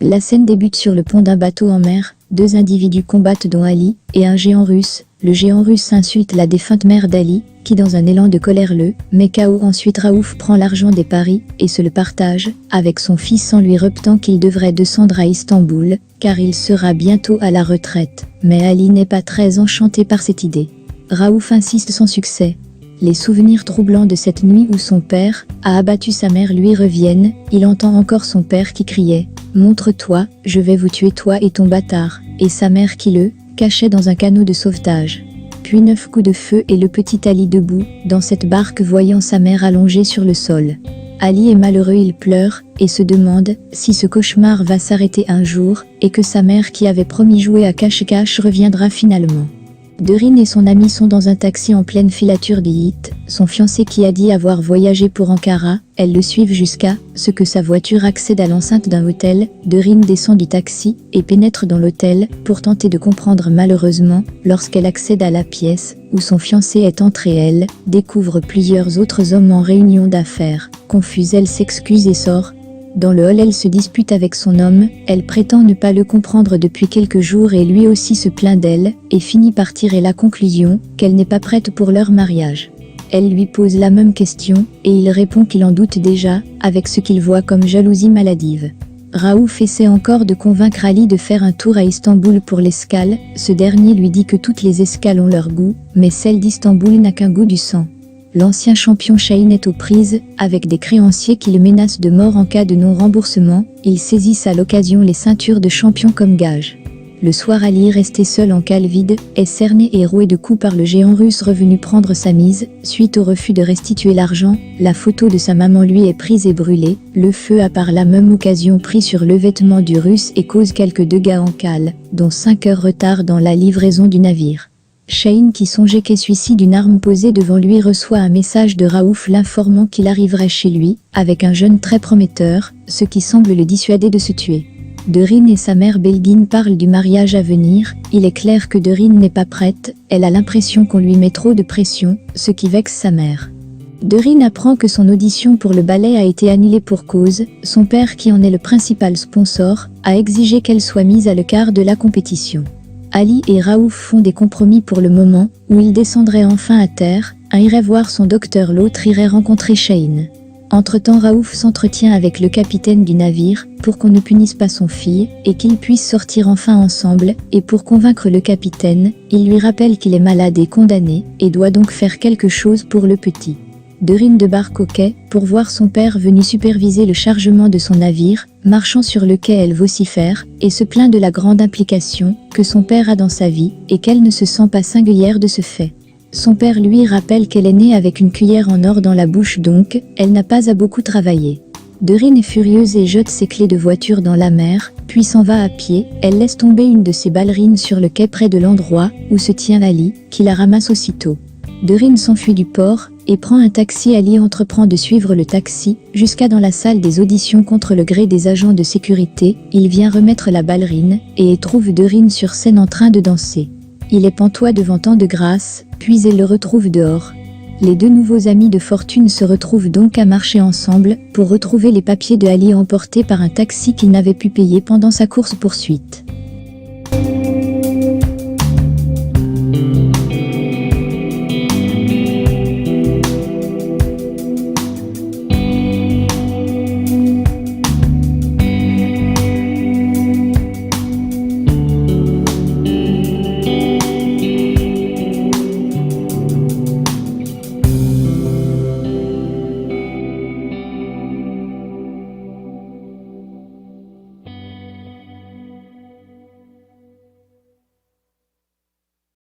La scène débute sur le pont d'un bateau en mer. Deux individus combattent dont Ali et un géant russe. Le géant russe insulte la défunte mère d'Ali, qui dans un élan de colère le met KO. Ensuite Raouf prend l'argent des paris et se le partage avec son fils en lui repetant qu'il devrait descendre à Istanbul, car il sera bientôt à la retraite. Mais Ali n'est pas très enchanté par cette idée. Raouf insiste sans succès. Les souvenirs troublants de cette nuit où son père a abattu sa mère lui reviennent. Il entend encore son père qui criait « Montre-toi, je vais vous tuer toi et ton bâtard » et sa mère qui le cachait dans un canot de sauvetage. Puis 9 coups de feu et le petit Ali debout dans cette barque voyant sa mère allongée sur le sol. Ali est malheureux, il pleure et se demande si ce cauchemar va s'arrêter un jour et que sa mère qui avait promis jouer à cache-cache reviendra finalement. Derin et son ami sont dans un taxi en pleine filature d'Yiğit, son fiancé qui a dit avoir voyagé pour Ankara. Elles le suivent jusqu'à ce que sa voiture accède à l'enceinte d'un hôtel. Derin descend du taxi et pénètre dans l'hôtel pour tenter de comprendre. Malheureusement, lorsqu'elle accède à la pièce où son fiancé est entré, elle découvre plusieurs autres hommes en réunion d'affaires. Confuse, elle s'excuse et sort. Dans le hall, elle se dispute avec son homme, elle prétend ne pas le comprendre depuis quelques jours et lui aussi se plaint d'elle, et finit par tirer la conclusion qu'elle n'est pas prête pour leur mariage. Elle lui pose la même question, et il répond qu'il en doute déjà, avec ce qu'il voit comme jalousie maladive. Raouf essaie encore de convaincre Ali de faire un tour à Istanbul pour l'escale. Ce dernier lui dit que toutes les escales ont leur goût, mais celle d'Istanbul n'a qu'un goût du sang. L'ancien champion Şahin est aux prises avec des créanciers qui le menacent de mort en cas de non-remboursement. Ils saisissent à l'occasion les ceintures de champion comme gage. Le soir, Ali, resté seul en cale vide, est cerné et roué de coups par le géant russe revenu prendre sa mise. Suite au refus de restituer l'argent, la photo de sa maman lui est prise et brûlée. Le feu a par la même occasion pris sur le vêtement du russe et cause quelques dégâts en cale, dont 5 heures retard dans la livraison du navire. Şahin, qui songeait qu'est suicide d'une arme posée devant lui, reçoit un message de Raouf l'informant qu'il arriverait chez lui, avec un jeune très prometteur, ce qui semble le dissuader de se tuer. Derin et sa mère Belgin parlent du mariage à venir. Il est clair que Derin n'est pas prête, elle a l'impression qu'on lui met trop de pression, ce qui vexe sa mère. Derin apprend que son audition pour le ballet a été annulée pour cause. Son père, qui en est le principal sponsor, a exigé qu'elle soit mise à l'écart de la compétition. Ali et Raouf font des compromis pour le moment, où ils descendraient enfin à terre. Un irait voir son docteur, l'autre irait rencontrer Şahin. Entre-temps, Raouf s'entretient avec le capitaine du navire pour qu'on ne punisse pas son fils et qu'ils puissent sortir enfin ensemble, et pour convaincre le capitaine, il lui rappelle qu'il est malade et condamné et doit donc faire quelque chose pour le petit. Derin débarque au quai pour voir son père venu superviser le chargement de son navire. Marchant sur le quai, elle vocifère et se plaint de la grande implication que son père a dans sa vie et qu'elle ne se sent pas singulière de ce fait. Son père lui rappelle qu'elle est née avec une cuillère en or dans la bouche, donc elle n'a pas à beaucoup travailler. Derin est furieuse et jette ses clés de voiture dans la mer, puis s'en va à pied. Elle laisse tomber une de ses ballerines sur le quai près de l'endroit où se tient Ali, qui la ramasse aussitôt. Derin s'enfuit du port et prend un taxi. Ali entreprend de suivre le taxi jusqu'à dans la salle des auditions contre le gré des agents de sécurité. Il vient remettre la ballerine et trouve Derin sur scène en train de danser. Il est pantois devant tant de grâce, puis elle le retrouve dehors. Les deux nouveaux amis de fortune se retrouvent donc à marcher ensemble pour retrouver les papiers de Ali emportés par un taxi qu'il n'avait pu payer pendant sa course-poursuite.